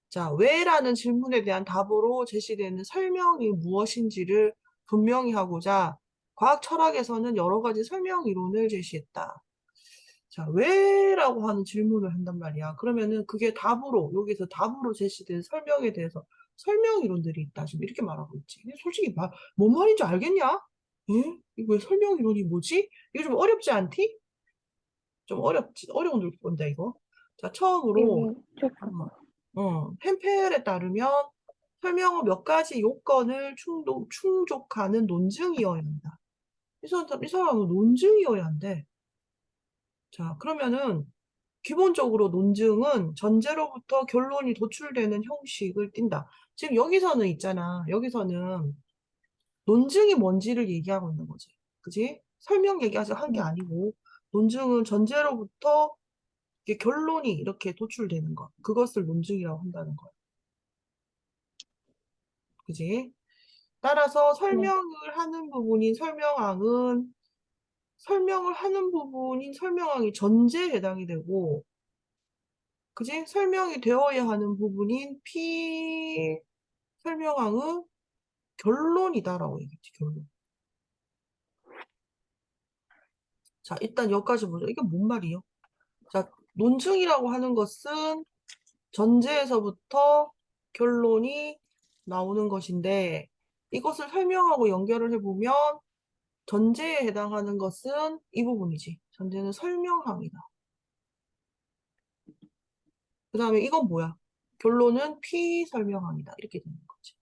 자, 왜라는 질문에 대한 답으로 제시되는 설명이 무엇인지를 분명히 하고자 과학 철학에서는 여러 가지 설명 이론을 제시했다. 자, 왜라고 하는 질문을 한단 말이야. 그러면은 그게 답으로, 여기서 답으로 제시된 설명에 대해서 설명 이론들이 있다. 지금 이렇게 말하고 있지. 근데 솔직히 뭔 말인지 알겠냐? 응? 이거 왜 설명 이론이 뭐지? 이거 좀 어렵지 않디? 좀 어려운 건데, 이거. 자, 처음으로, 조금. 햄펠에 따르면 설명은 몇 가지 요건을 충족하는 논증이어야 한다. 이 사람은 논증이어야 한대. 자, 그러면은 기본적으로 논증은 전제로부터 결론이 도출되는 형식을 띈다. 지금 여기서는 있잖아. 여기서는 논증이 뭔지를 얘기하고 있는 거지. 그지? 설명 얘기하서 한 게 아니고 논증은 전제로부터 이게 결론이 이렇게 도출되는 것. 그것을 논증이라고 한다는 거야. 그지? 따라서 네. 설명을 하는 부분인 설명항이 전제에 해당이 되고, 그지? 설명이 되어야 하는 부분인 설명항은 결론이다라고 얘기했지, 결론. 자, 일단 여기까지 보자. 이게 뭔 말이요? 자, 논증이라고 하는 것은 전제에서부터 결론이 나오는 것인데, 이것을 설명하고 연결을 해보면, 전제에 해당하는 것은 이 부분이지. 전제는 설명항이다. 그 다음에 이건 뭐야? 결론은 피설명항이다. 이렇게 되는 거지.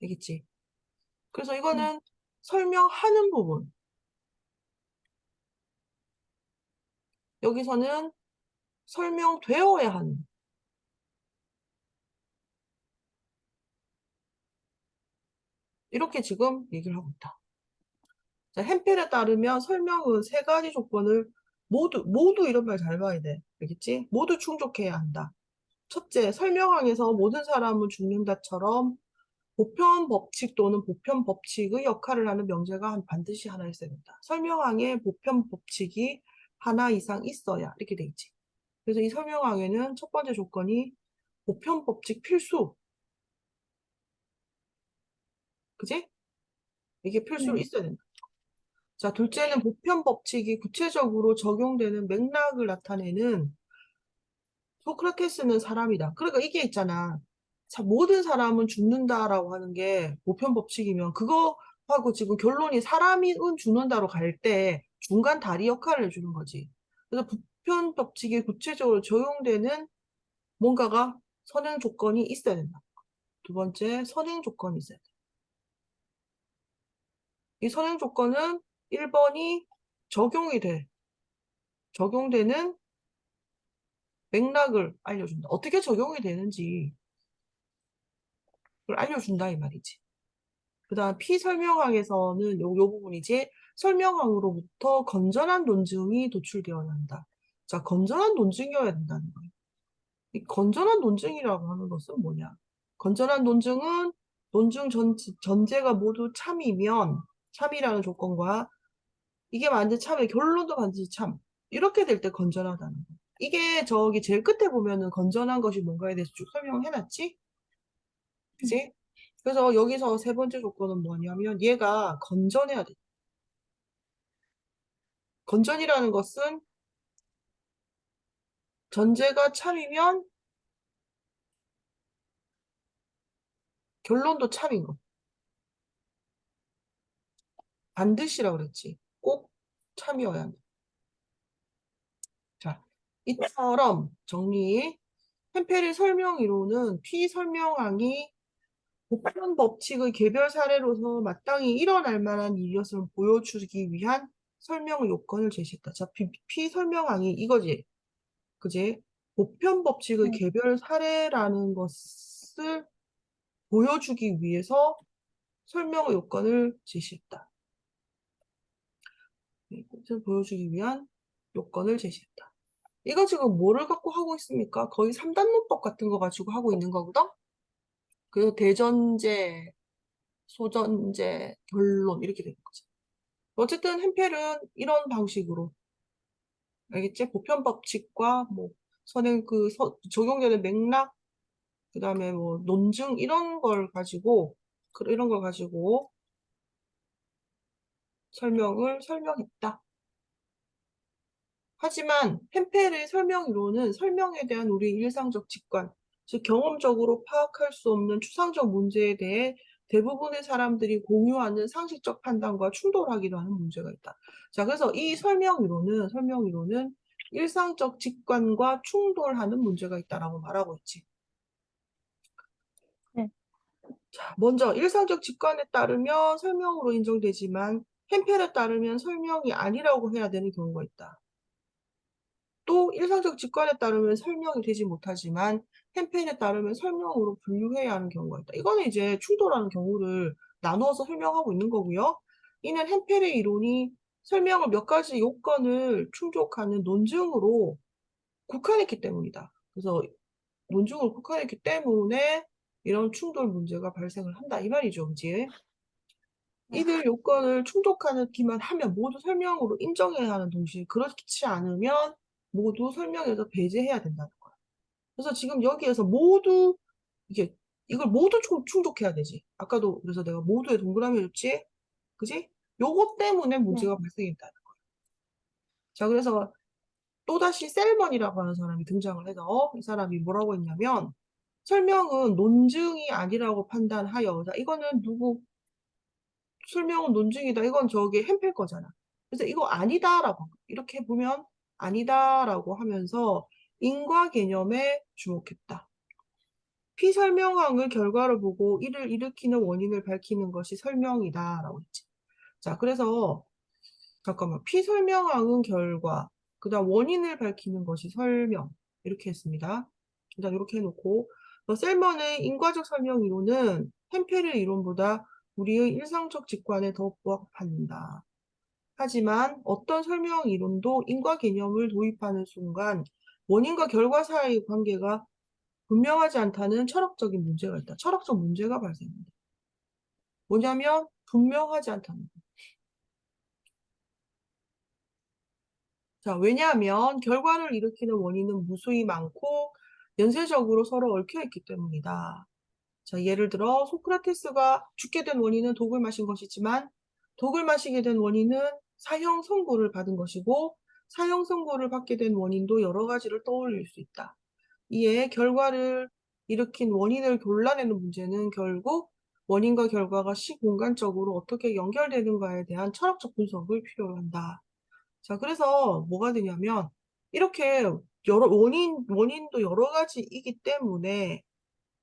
알겠지? 그래서 네. 이거는 설명하는 부분. 여기서는 설명되어야 하는. 이렇게 지금 얘기를 하고 있다. 자, 햄펠에 따르면 설명은 세 가지 조건을 모두 이런 말 잘 봐야 돼. 알겠지? 모두 충족해야 한다. 첫째, 설명항에서 모든 사람은 죽는다처럼 보편 법칙 또는 보편 법칙의 역할을 하는 명제가 반드시 하나 있어야 된다. 설명항에 보편 법칙이 하나 이상 있어야 이렇게 돼 있지. 그래서 이 설명항에는 첫 번째 조건이 보편 법칙 필수. 그지? 이게 필수로 네. 있어야 된다. 자, 둘째는 보편 법칙이 구체적으로 적용되는 맥락을 나타내는 소크라테스는 사람이다. 그러니까 이게 있잖아. 자, 모든 사람은 죽는다라고 하는 게 보편 법칙이면 그거하고 지금 결론이 사람은 죽는다로 갈 때 중간 다리 역할을 해주는 거지. 그래서 보편 법칙이 구체적으로 적용되는 뭔가가 선행 조건이 있어야 된다. 두 번째, 선행 조건이 있어야 돼. 이 선행 조건은 1번이 적용되는 맥락을 알려준다. 어떻게 적용이 되는지 그걸 알려준다 이 말이지. 그 다음 피설명항에서는 요 부분이지 설명항으로부터 건전한 논증이 도출되어야 한다. 자, 건전한 논증이어야 된다는 거예요. 이 건전한 논증이라고 하는 것은 뭐냐? 건전한 논증은 논증 전제가 모두 참이라는 조건과 이게 만든 참의 결론도 반드시 참. 이렇게 될 때 건전하다는 거예요. 이게 저기 제일 끝에 보면은 건전한 것이 뭔가에 대해서 쭉 설명을 해놨지? 그지? 그래서 여기서 세 번째 조건은 뭐냐면 얘가 건전해야 돼. 건전이라는 것은 전제가 참이면 결론도 참인 거. 반드시라고 그랬지. 꼭 참이어야 한다. 자, 이처럼 정리. 햄페리 설명 이론은 피설명항이 보편 법칙의 개별 사례로서 마땅히 일어날 만한 일이었을 보여주기 위한 설명 요건을 제시했다. 자, 피설명항이 이거지. 그지? 보편 법칙의 네. 개별 사례라는 것을 보여주기 위해서 설명 요건을 제시했다. 이것을 보여주기 위한 요건을 제시했다. 이거 지금 뭐를 갖고 하고 있습니까? 거의 3단문법 같은 거 가지고 하고 있는 거거든? 그래서 대전제, 소전제, 결론 이렇게 되는 거지. 어쨌든 햄펠은 이런 방식으로 알겠지? 보편 법칙과 뭐 선행 적용되는 맥락, 그다음에 뭐 논증 이런 걸 가지고 설명했다. 하지만 햄페르의 설명이론은 설명에 대한 우리 일상적 직관, 즉 경험적으로 파악할 수 없는 추상적 문제에 대해 대부분의 사람들이 공유하는 상식적 판단과 충돌하기도 하는 문제가 있다. 자, 그래서 이 설명이론은 일상적 직관과 충돌하는 문제가 있다라고 말하고 있지. 네. 자, 먼저 일상적 직관에 따르면 설명으로 인정되지만 햄펠에 따르면 설명이 아니라고 해야 되는 경우가 있다. 또 일상적 직관에 따르면 설명이 되지 못하지만 햄펠에 따르면 설명으로 분류해야 하는 경우가 있다. 이거는 이제 충돌하는 경우를 나누어서 설명하고 있는 거고요. 이는 햄펠의 이론이 설명을 몇 가지 요건을 충족하는 논증으로 국한했기 때문이다. 그래서 논증으로 국한했기 때문에 이런 충돌 문제가 발생을 한다. 이 말이죠, 그지? 네. 이들 요건을 충족하기만 하면 모두 설명으로 인정해야 하는 동시에 그렇지 않으면 모두 설명에서 배제해야 된다는 거야. 그래서 지금 여기에서 모두 이걸 모두 충족해야 되지. 아까도 그래서 내가 모두에 동그라미 줬지? 그지? 요것 때문에 네. 문제가 발생했다는 거야. 자, 그래서 또다시 셀먼이라고 하는 사람이 등장을 해서 이 사람이 뭐라고 했냐면 설명은 논증이 아니라고 판단하여, 자, 이거는 설명은 논증이다. 이건 저기 햄펠 거잖아. 그래서 이거 아니다라고 이렇게 보면 아니다라고 하면서 인과 개념에 주목했다. 피설명항의 결과를 보고 이를 일으키는 원인을 밝히는 것이 설명이다라고 했지. 자, 그래서 잠깐만. 피설명항의 결과, 그다음 원인을 밝히는 것이 설명 이렇게 했습니다. 일단 이렇게 해놓고 셀먼의 인과적 설명 이론은 햄펠의 이론보다 우리의 일상적 직관에 더 부합한다. 하지만 어떤 설명 이론도 인과 개념을 도입하는 순간 원인과 결과 사이의 관계가 분명하지 않다는 철학적인 문제가 있다. 철학적 문제가 발생한다. 뭐냐면 분명하지 않다는 거. 자, 왜냐하면 결과를 일으키는 원인은 무수히 많고 연쇄적으로 서로 얽혀 있기 때문이다. 자, 예를 들어 소크라테스가 죽게 된 원인은 독을 마신 것이지만 독을 마시게 된 원인은 사형 선고를 받은 것이고 사형 선고를 받게 된 원인도 여러 가지를 떠올릴 수 있다. 이에 결과를 일으킨 원인을 골라내는 문제는 결국 원인과 결과가 시공간적으로 어떻게 연결되는가에 대한 철학적 분석을 필요로 한다. 자, 그래서 뭐가 되냐면 이렇게 원인도 여러 가지이기 때문에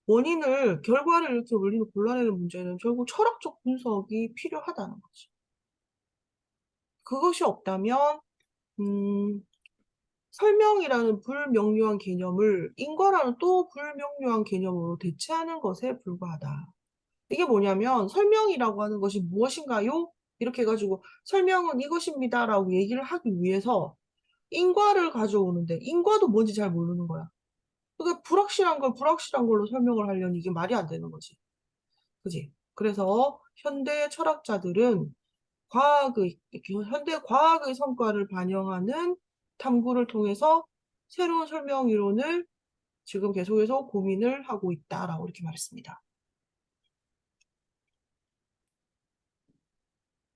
결과를 이렇게 원인을 골라내는 문제는 결국 철학적 분석이 필요하다는 거지. 그것이 없다면, 음, 설명이라는 불명료한 개념을 인과라는 또 불명료한 개념으로 대체하는 것에 불과하다. 이게 뭐냐면 설명이라고 하는 것이 무엇인가요? 이렇게 해가지고 설명은 이것입니다라고 얘기를 하기 위해서 인과를 가져오는데 인과도 뭔지 잘 모르는 거야. 그게 불확실한 걸 불확실한 걸로 설명을 하려니 이게 말이 안 되는 거지. 그지? 그래서 현대 철학자들은 현대 과학의 성과를 반영하는 탐구를 통해서 새로운 설명 이론을 지금 계속해서 고민을 하고 있다라고 이렇게 말했습니다.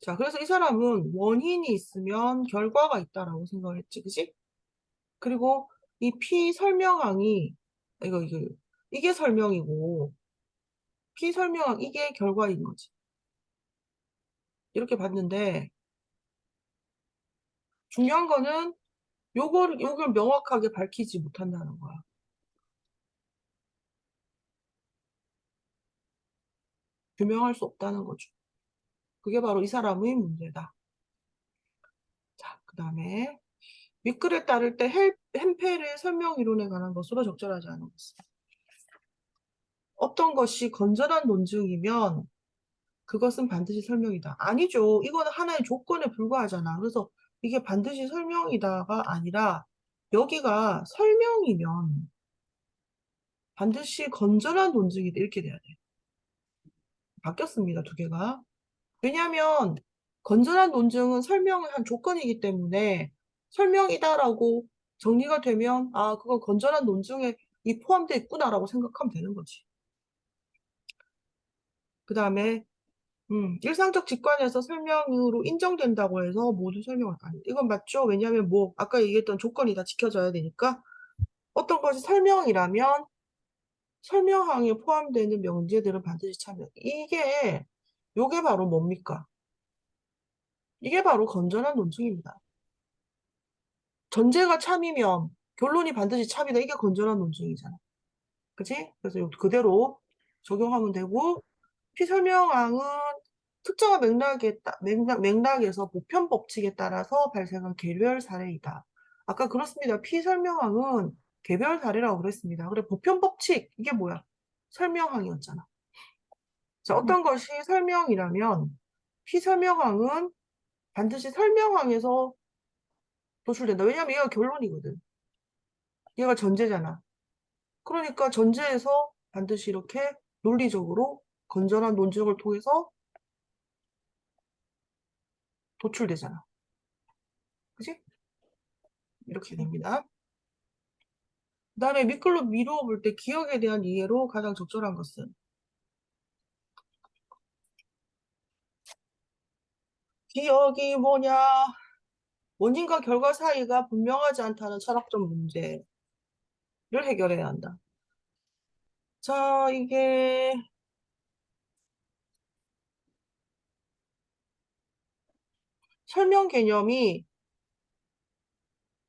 자, 그래서 이 사람은 원인이 있으면 결과가 있다라고 생각을 했지, 그지? 그리고 이 피설명항이 이게 설명이고 피설명항 이게 결과인 거지. 이렇게 봤는데 중요한 거는 요걸 명확하게 밝히지 못한다는 거야. 규명할 수 없다는 거죠. 그게 바로 이 사람의 문제다. 자, 그 다음에 윗글에 따를 때 햄펠의 설명 이론에 관한 것으로 적절하지 않은 것은 어떤 것이 건전한 논증이면 그것은 반드시 설명이다. 아니죠. 이거는 하나의 조건에 불과하잖아. 그래서 이게 반드시 설명이다가 아니라 여기가 설명이면 반드시 건전한 논증이다. 이렇게 돼야 돼. 바뀌었습니다. 두 개가. 왜냐하면 건전한 논증은 설명의 한 조건이기 때문에 설명이다라고 정리가 되면, 아, 그거 건전한 논증에 이 포함되어 있구나라고 생각하면 되는 거지. 그 다음에, 일상적 직관에서 설명으로 인정된다고 해서 모두 설명을 안 해. 이건 맞죠? 왜냐하면 뭐, 아까 얘기했던 조건이 다 지켜져야 되니까, 어떤 것이 설명이라면, 설명항에 포함되는 명제들은 반드시 참여. 요게 바로 뭡니까? 이게 바로 건전한 논증입니다. 전제가 참이면 결론이 반드시 참이다. 이게 건전한 논증이잖아. 그치? 그래서 그대로 적용하면 되고, 피설명항은 특정한 맥락에서 보편 법칙에 따라서 발생한 개별 사례이다. 아까 그렇습니다. 피설명항은 개별 사례라고 그랬습니다. 그래, 보편 법칙, 이게 뭐야? 설명항이었잖아. 자, 네. 어떤 것이 설명이라면, 피설명항은 반드시 설명항에서 도출된다. 왜냐면 얘가 결론이거든. 얘가 전제잖아. 그러니까 전제에서 반드시 이렇게 논리적으로 건전한 논증을 통해서 도출되잖아. 그지? 이렇게 네. 됩니다. 그 다음에 밑글로 미루어 볼 때 기억에 대한 이해로 가장 적절한 것은 기억이 뭐냐? 원인과 결과 사이가 분명하지 않다는 철학적 문제를 해결해야 한다. 자, 이게 설명 개념이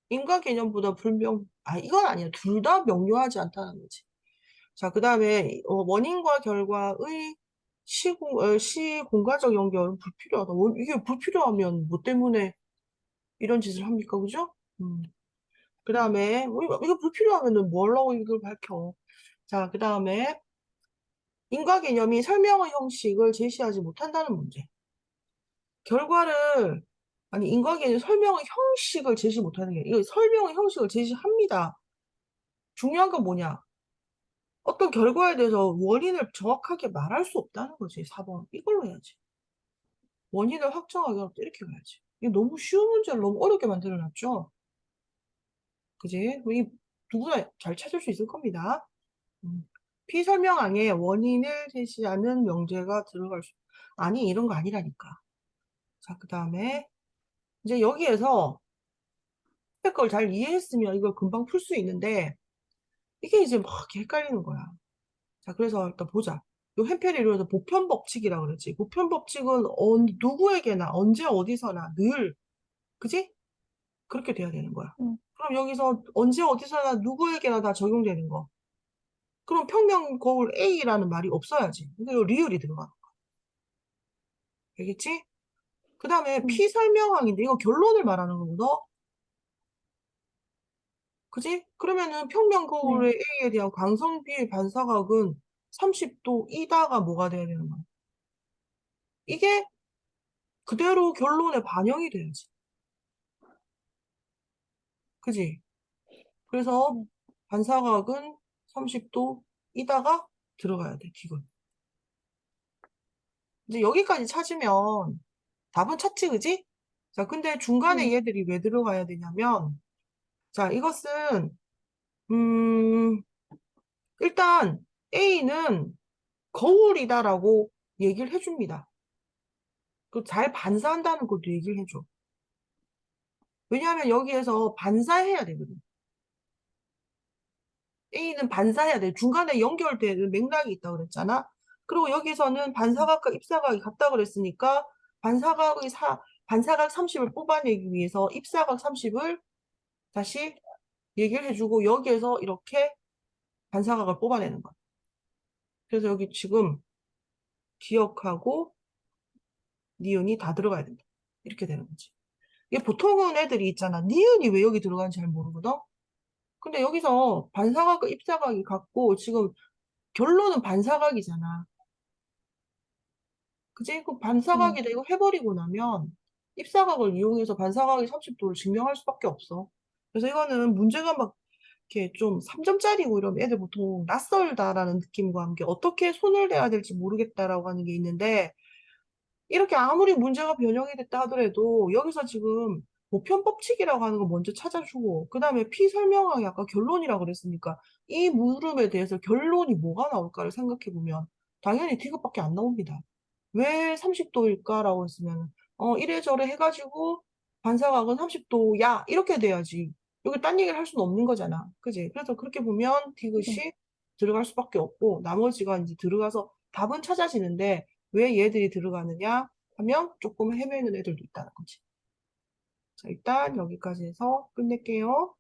인과 개념보다 이건 아니야. 둘 다 명료하지 않다는 거지. 자, 그 다음에 원인과 결과의 시공간적 연결은 불필요하다. 이게 불필요하면 뭐 때문에 이런 짓을 합니까? 그죠? 그 다음에 이거 불필요하면은 뭐 하려고 이걸 밝혀. 자, 그 다음에 인과 개념이 설명의 형식을 제시하지 못한다는 문제. 결과를 인과 개념 설명의 형식을 제시 못하는 게 이거 설명의 형식을 제시합니다. 중요한 건 뭐냐? 어떤 결과에 대해서 원인을 정확하게 말할 수 없다는 거지, 4번. 이걸로 해야지. 원인을 확정하기 어렵다. 이렇게 가야지. 이게 너무 쉬운 문제를 너무 어렵게 만들어놨죠? 그지? 이 누구나 잘 찾을 수 있을 겁니다. 피설명항에 원인을 제시하는 명제가 들어갈 수, 아니, 이런 거 아니라니까. 자, 그 다음에, 이제 여기에서 걸 잘 이해했으면 이걸 금방 풀 수 있는데, 이게 이제 막 이렇게 헷갈리는 거야. 자, 그래서 일단 보자. 요 햄페리 이론에서 보편 법칙이라고 그러지. 보편 법칙은 누구에게나 언제 어디서나 늘, 그지? 그렇게 돼야 되는 거야. 음. 그럼 여기서 언제 어디서나 누구에게나 다 적용되는 거. 그럼 평면 거울 A라는 말이 없어야지. 근데 요 리을이 들어가. 알겠지? 그 다음에 음. 피설명항인데 이거 결론을 말하는 거거든. 그지? 그러면은 평면 네. 거울의 A에 대한 광선비의 반사각은 30도이다가 뭐가 돼야 되는 거야? 이게 그대로 결론에 반영이 돼야지. 그지? 그래서 네. 반사각은 30도이다가 들어가야 돼, 기본. 이제 여기까지 찾으면 답은 찾지, 그지? 자, 근데 중간에 네. 얘들이 왜 들어가야 되냐면, 자, 이것은, 음, 일단 A는 거울이다라고 얘기를 해줍니다. 그 잘 반사한다는 것도 얘기를 해줘. 왜냐하면 여기에서 반사해야 되거든. A는 반사해야 돼. 중간에 연결되는 맥락이 있다고 그랬잖아. 그리고 여기서는 반사각과 입사각이 같다 그랬으니까 반사각 30을 뽑아내기 위해서 입사각 30을 다시 얘기를 해주고 여기에서 이렇게 반사각을 뽑아내는 거야. 그래서 여기 지금 기억하고 니은이 다 들어가야 된다. 이렇게 되는 거지. 이게 보통은 애들이 있잖아. 니은이 왜 여기 들어가는지 잘 모르거든? 근데 여기서 반사각과 입사각이 같고 지금 결론은 반사각이잖아. 그지? 그 네. 반사각이다 이거 해버리고 나면 입사각을 이용해서 반사각이 30도를 증명할 수밖에 없어. 그래서 이거는 문제가 막 이렇게 좀 3점짜리고 이러면 애들 보통 낯설다라는 느낌과 함께 어떻게 손을 대야 될지 모르겠다라고 하는 게 있는데 이렇게 아무리 문제가 변형이 됐다 하더라도 여기서 지금 보편 법칙이라고 하는 거 먼저 찾아주고, 그 다음에 피설명하기 아까 결론이라고 그랬으니까 이 물음에 대해서 결론이 뭐가 나올까를 생각해 보면 당연히 D급밖에 안 나옵니다. 왜 30도일까라고 했으면 이래저래 해가지고 반사각은 30도야 이렇게 돼야지. 여기 딴 얘기를 할 수는 없는 거잖아. 그지? 그래서 그렇게 보면 네. D것이 들어갈 수밖에 없고 나머지가 이제 들어가서 답은 찾아지는데 왜 얘들이 들어가느냐 하면 조금 헤매는 애들도 있다는 거지. 자, 일단 여기까지 해서 끝낼게요.